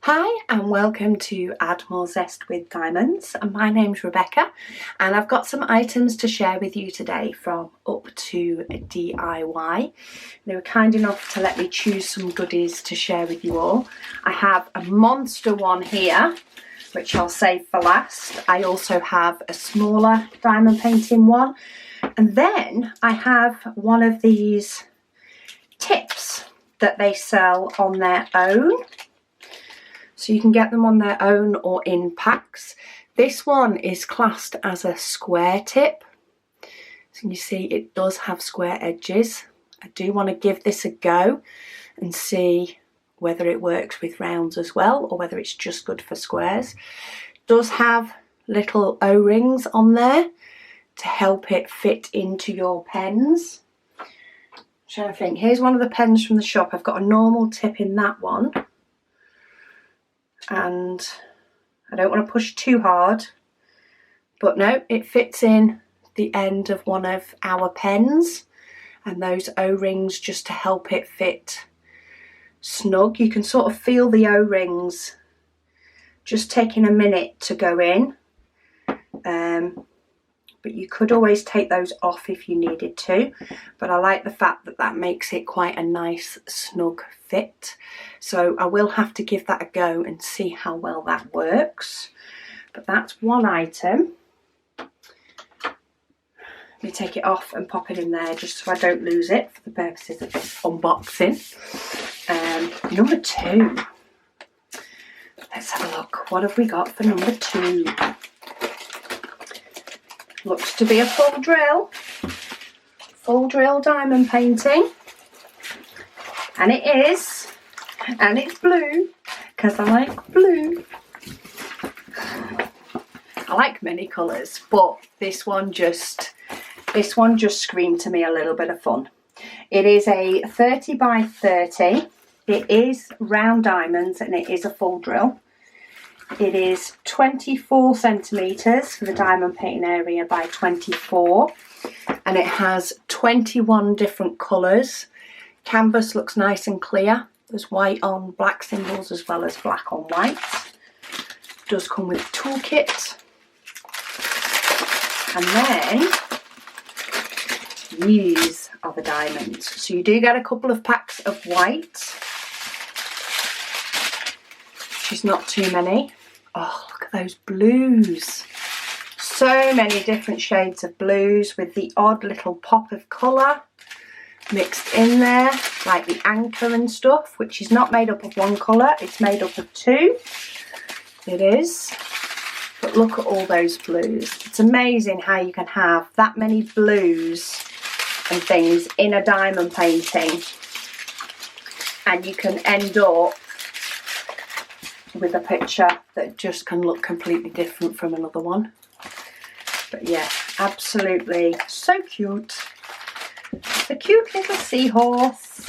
Hi and welcome to Add More Zest with Diamonds. My name's Rebecca and I've got some items to share with you today from Up to DIY. They were kind enough to let me choose some goodies to share with you all. I have a monster one here which I'll save for last. I also have a smaller diamond painting one, and then I have one of these tips that they sell on their own. So you can get them on their own or in packs. This one is classed as a square tip. So you see it does have square edges. I do want to give this a go and see whether it works with rounds as well or whether it's just good for squares. It does have little O-rings on there to help it fit into your pens. I'm trying to think. Here's one of the pens from the shop. I've got a normal tip in that one. And I don't want to push too hard, but no, it fits in the end of one of our pens, and those O-rings just to help it fit snug. You can sort of feel the O-rings just taking a minute to go in, but you could always take those off if you needed to, but I like the fact that that makes it quite a nice snug fit. So I will have to give that a go and see how well that works. But that's one item. Let me take it off and pop it in there just so I don't lose it for the purposes of this unboxing. Number two. Let's have a look. What have we got for number two? Looks to be a full drill diamond painting, and it is, and it's blue because I like blue. I like many colours, but this one just screamed to me a little bit of fun. It is a 30 by 30. It is round diamonds and it is a full drill. It is 24 centimetres for the diamond painting area by 24, and it has 21 different colours. Canvas looks nice and clear. There's white on black symbols as well as black on white. It does come with a toolkit. And then these are the diamonds. So you do get a couple of packs of white, which is not too many. Oh, look at those blues. So many different shades of blues with the odd little pop of colour mixed in there, like the anchor and stuff, which is not made up of one colour, it's made up of two. It is. But look at all those blues. It's amazing how you can have that many blues and things in a diamond painting, and you can end up with a picture that just can look completely different from another one. But yeah, absolutely so cute. The cute little seahorse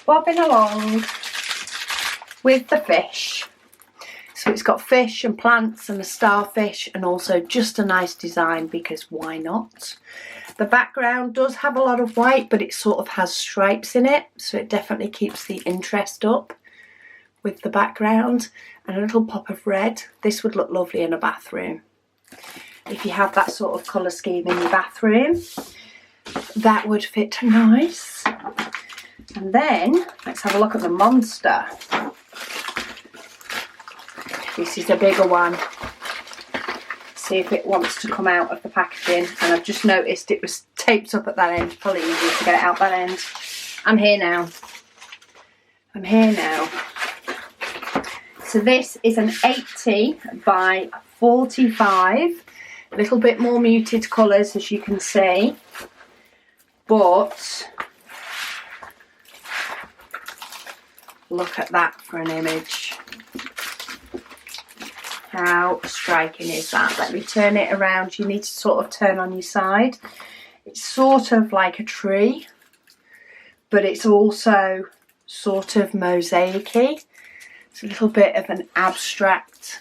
bobbing along with the fish. So it's got fish and plants and a starfish, and also just a nice design because why not? The background does have a lot of white, but it sort of has stripes in it, so it definitely keeps the interest up with the background, and a little pop of red. This would look lovely in a bathroom. If you have that sort of colour scheme in your bathroom, that would fit nice. And then let's have a look at the monster. This is a bigger one. See if it wants to come out of the packaging, and I've just noticed it was taped up at that end. Probably easier to get it out that end. I'm here now. I'm here now. So this is an 80 by 45, a little bit more muted colours as you can see, but look at that for an image. How striking is that? Let me turn it around. You need to sort of turn on your side. It's sort of like a tree, but it's also sort of mosaic-y. It's a little bit of an abstracty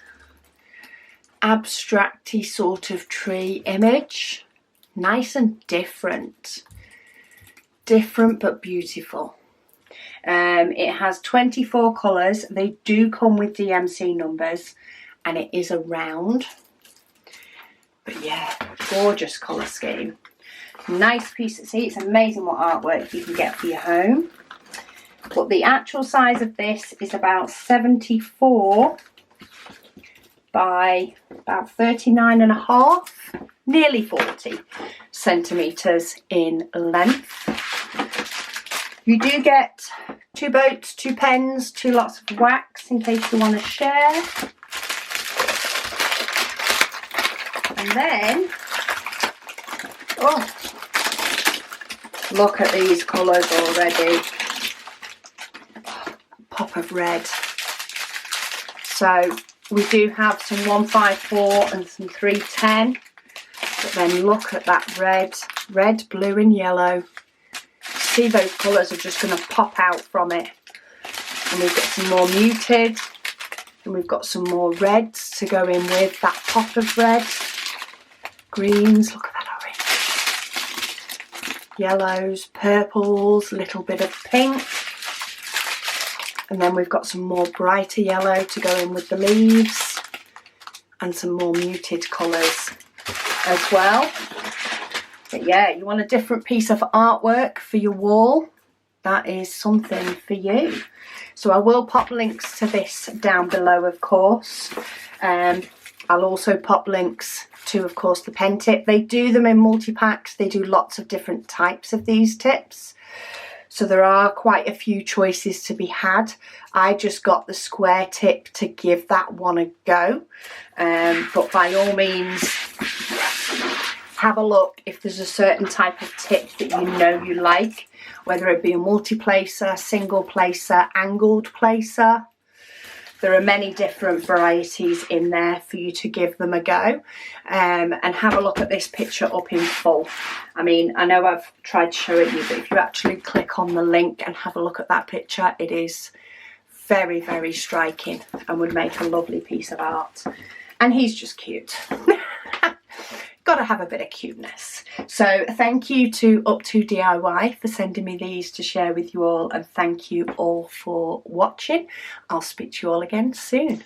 sort of tree image. Nice and different. Different but beautiful. It has 24 colours. They do come with DMC numbers, and it is a round. But yeah, gorgeous colour scheme. Nice piece. See, it's amazing what artwork you can get for your home. But the actual size of this is about 74 by about 39.5, nearly 40 centimetres in length. You do get 2 boats, 2 pens, 2 lots of wax in case you want to share. And then, oh, look at these colours already. Pop of red. So we do have some 154 and some 310. But then look at that red, blue and yellow. See, those colours are just going to pop out from it. And we've got some more muted. And we've got some more reds to go in with that pop of red. Greens, look at that orange. Yellows, purples, little bit of pink. And then we've got some more brighter yellow to go in with the leaves. And some more muted colours as well. But yeah, you want a different piece of artwork for your wall, that is something for you. So I will pop links to this down below, of course. I'll also pop links to, of course, the pen tip. They do them in multi-packs. They do lots of different types of these tips. So there are quite a few choices to be had. I just got the square tip to give that one a go. But by all means, have a look if there's a certain type of tip that you know you like, whether it be a multi-placer, single placer, angled placer. There are many different varieties in there for you to give them a go. And have a look at this picture up in full. I mean, I know I've tried to show it you, but if you actually click on the link and have a look at that picture, it is very, very striking and would make a lovely piece of art. And he's just cute. Got to have a bit of cuteness. So thank you to Up2DIY for sending me these to share with you all, and thank you all for watching. I'll speak to you all again soon.